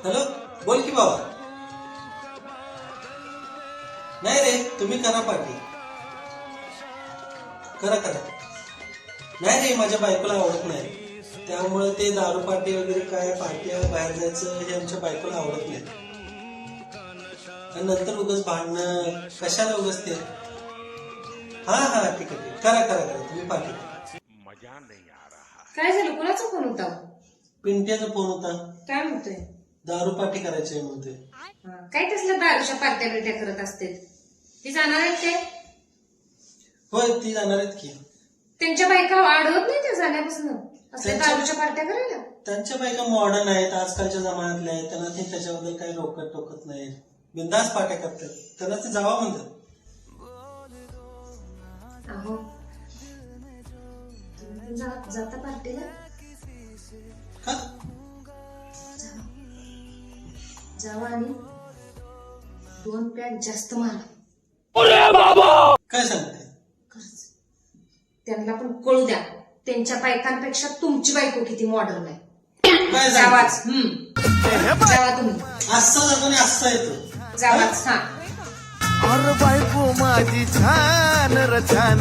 Hello, बोल की बाबा. नाही रे, तुम्ही करा पार्टी. करा करा. नाही रे, माझ्या बायकोला आवडत नाही, त्यामुळे ते दारू पार्टी वगैरे काय पार्टी बाहेर जायचं हे आमच्या बायकोला आवडत नाही. आणि नंतर उगाच भांडणं कशाला उगाच ते. हा हा, ठीक आहे ठीक. करा करा करा, तुम्ही पार्टी करा. काय झालं? कोणाचा फोन होता? पिंट्याचा फोन होता. काय म्हणतोय? दारू पार्टी करायची आहे म्हणतोय. काय तसल्या दारूच्या पार्ट्या बिर्ट्या करत असते? ती जाणार आहेत ते? होय, ती जाणार आहेत की. त्यांच्या बायका अडवत नाही त्या जाण्यापासून असल्या दारूच्या पार्ट्या करायला? त्यांच्या बायका मॉडर्न आहेत, आजकालच्या जमान्यातल्या आहेत, त्यांना ते त्याच्याबद्दल काही रोकत टोकत नाही. बिंदास पार्ट्या करतात, त्यांना ते जावा म्हणतात. अहो, जाता पार्टीला? का? जावा आणि 2 पॅक जास्त मारा. काय सांगते? खरंच त्यांना पण कळू द्या, त्यांच्या बायकांपेक्षा तुमची बायको किती मॉडर्न आहे. काय जावाच. सांगते? जावा तुम्ही. असं जातो आणि असं येतो. जावाच. हा अरे बायको माझी छान र छान.